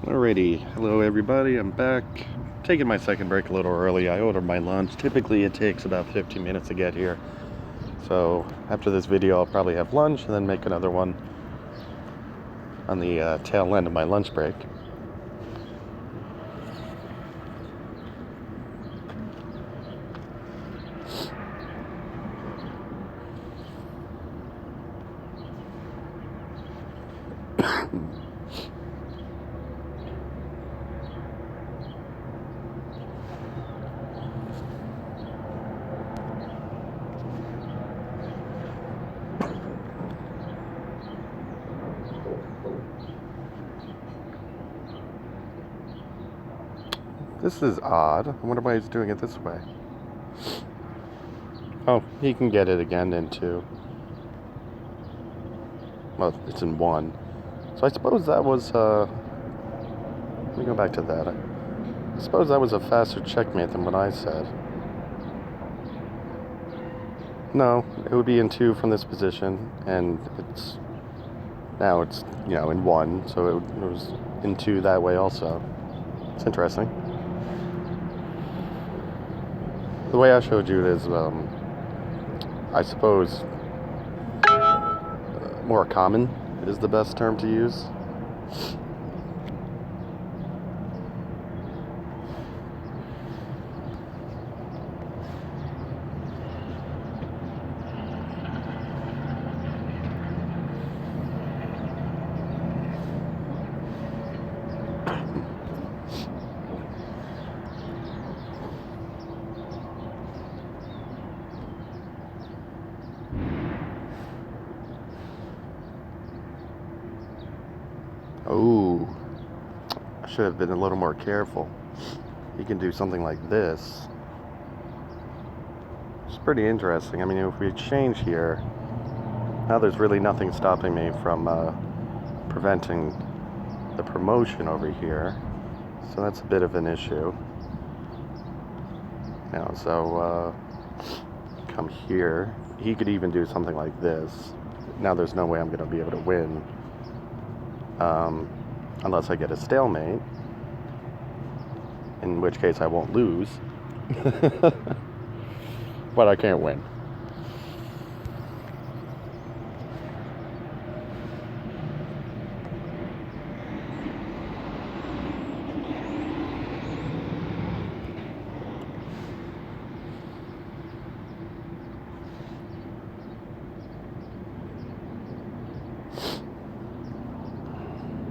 Alrighty, hello everybody, I'm back. Taking my second break a little early. I ordered my lunch. Typically it takes about 15 minutes to get here. So after this video I'll probably have lunch and then make another one on the tail end of my lunch break. This is odd. I wonder why he's doing it this way. Oh, he can get it again in 2. Well, it's in 1. So I suppose that was, let me go back to that. I suppose that was a faster checkmate than what I said. No, it would be in 2 from this position, and now it's, in 1, so it was in 2 that way also. It's interesting. The way I showed you it is, I suppose, more common is the best term to use. Oh, I should have been a little more careful. You can do something like this. It's pretty interesting. I mean, if we change here, now there's really nothing stopping me from preventing the promotion over here. So that's a bit of an issue. So come here. He could even do something like this. Now there's no way I'm going to be able to win. Unless I get a stalemate, in which case I won't lose. But I can't win.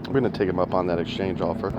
I'm going to take him up on that exchange offer.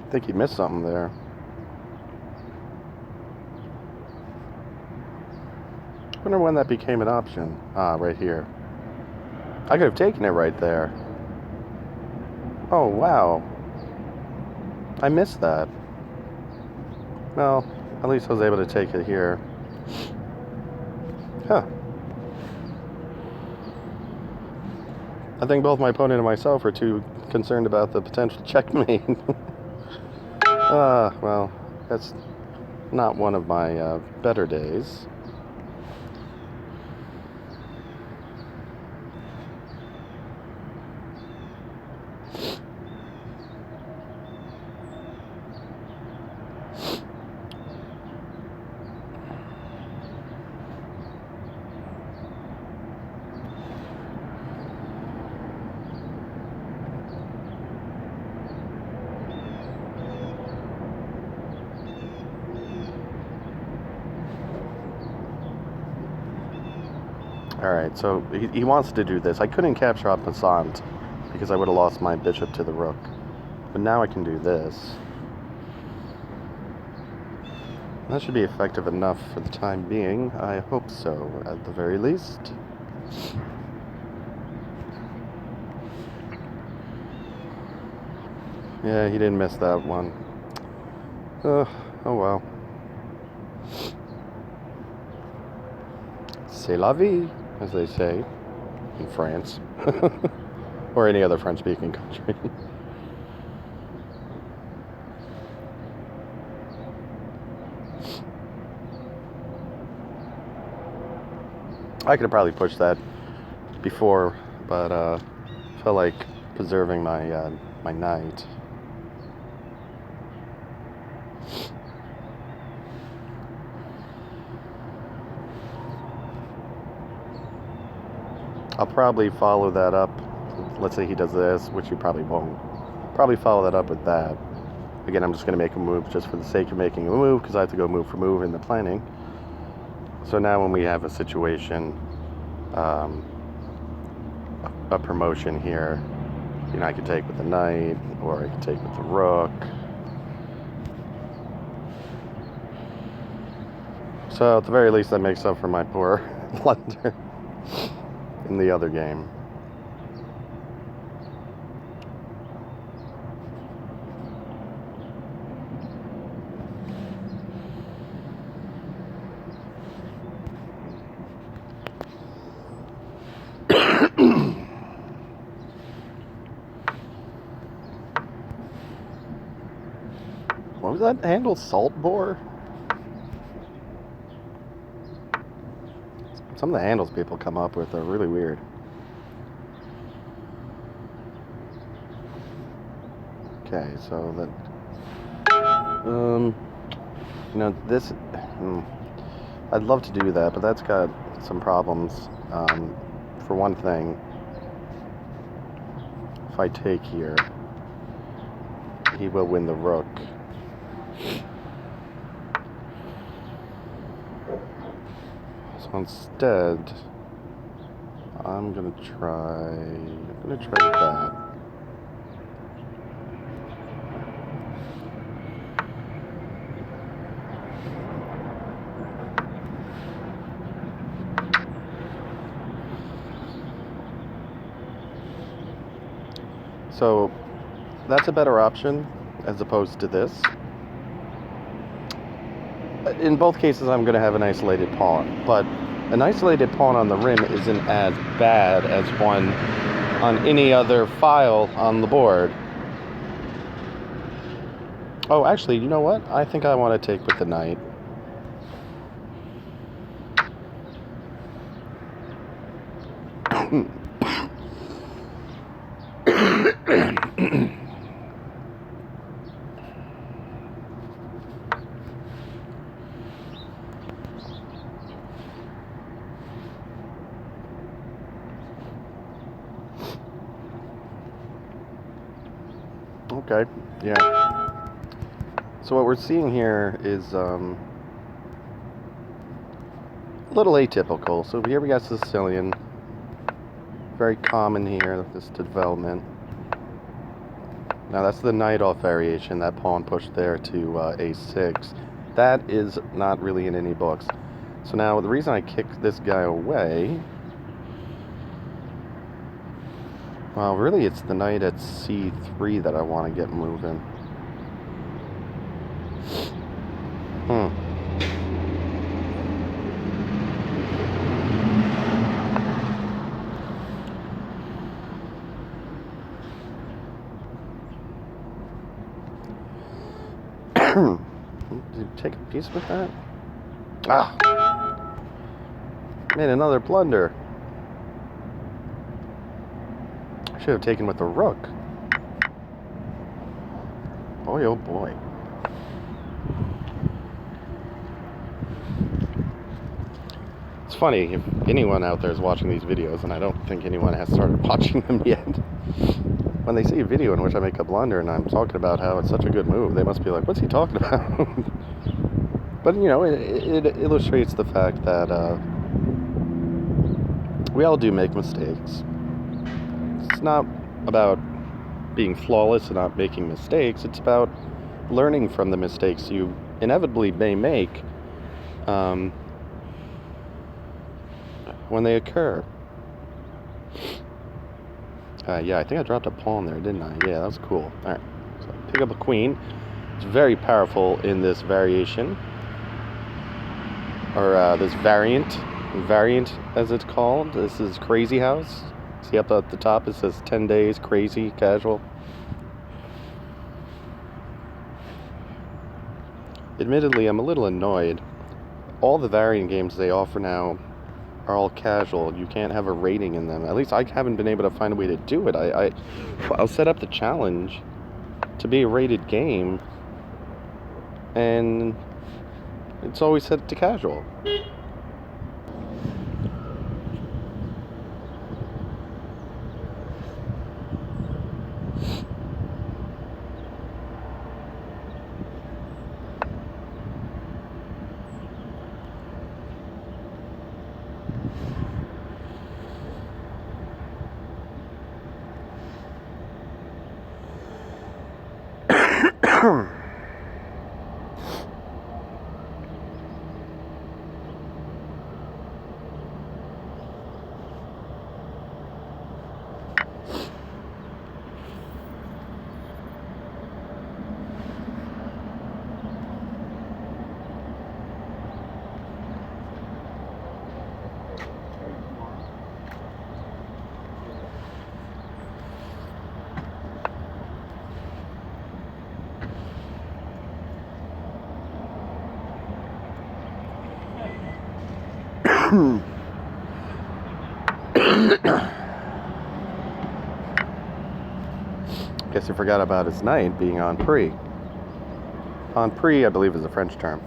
I think he missed something there. I wonder when that became an option. Ah, right here. I could have taken it right there. Oh, wow. I missed that. Well, at least I was able to take it here. Huh. I think both my opponent and myself are too concerned about the potential checkmate. Well, that's not one of my better days. Alright, so he wants to do this. I couldn't capture en passant because I would have lost my bishop to the rook. But now I can do this. That should be effective enough for the time being. I hope so, at the very least. Yeah, he didn't miss that one. Oh well. C'est la vie, as they say in France. Or any other French-speaking country. I could have probably pushed that before, but felt like preserving my my knight. I'll probably follow that up. Let's say he does this, which he probably won't. Probably follow that up with that. Again, I'm just going to make a move just for the sake of making a move, because I have to go move for move in the planning. So now when we have a situation, a promotion here, you know, I could take with the knight, or I could take with the rook. So at the very least, that makes up for my poor blunder in the other game. What was that handle? Salt bore? Some of the handles people come up with are really weird. Okay, so that, you know, this, I'd love to do that, but that's got some problems. For one thing, if I take here, he will win the rook. So instead, I'm gonna try that. So that's a better option as opposed to this. In both cases, I'm going to have an isolated pawn, but an isolated pawn on the rim isn't as bad as one on any other file on the board. Oh, actually, you know what? I think I want to take with the knight. Okay, yeah. So what we're seeing here is a little atypical. So here we got Sicilian. Very common here, this development. Now that's the knight off variation, that pawn pushed there to a6. That is not really in any books. So now the reason I kicked this guy away, well, really it's the knight at c3 that I want to get moving. Did you take a piece with that? Ah! Made another blunder. I should have taken with the rook. Boy, oh boy. It's funny, if anyone out there is watching these videos, and I don't think anyone has started watching them yet, when they see a video in which I make a blunder and I'm talking about how it's such a good move, they must be like, what's he talking about? But, you know, it illustrates the fact that We all do make mistakes. It's not about being flawless and not making mistakes. It's about learning from the mistakes you inevitably may make when they occur. Yeah, I think I dropped a pawn there, didn't I? Yeah, that was cool. Alright, so pick up a queen. It's very powerful in this variation. Or this variant as it's called. This is Crazy House. See up at the top it says 10 days, crazy, casual. Admittedly, I'm a little annoyed. All the variant games they offer now are all casual. You can't have a rating in them. At least I haven't been able to find a way to do it. I'll set up the challenge to be a rated game, and it's always set to casual. Guess you forgot about his knight being en prise. En prise, I believe, is a French term.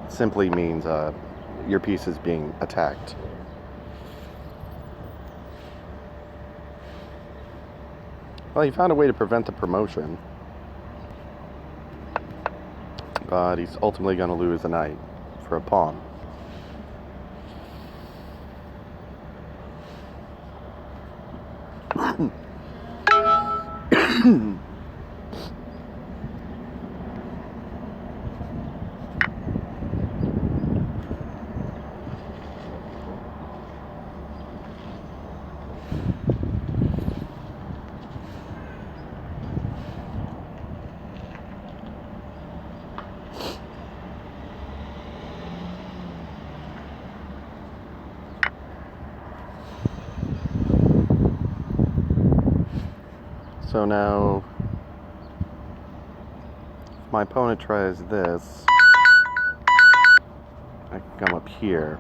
Simply means your piece is being attacked. Well, he found a way to prevent the promotion, but he's ultimately going to lose the knight for a pawn. So now, if my opponent tries this, I can come up here.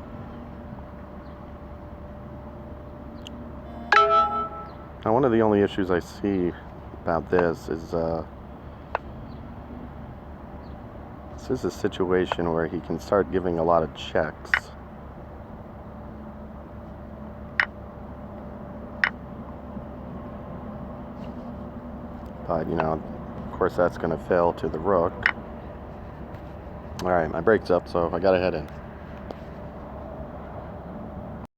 Now, one of the only issues I see about this is this is a situation where he can start giving a lot of checks. But, you know, of course that's going to fail to the rook. Alright, my break's up, so I gotta head in.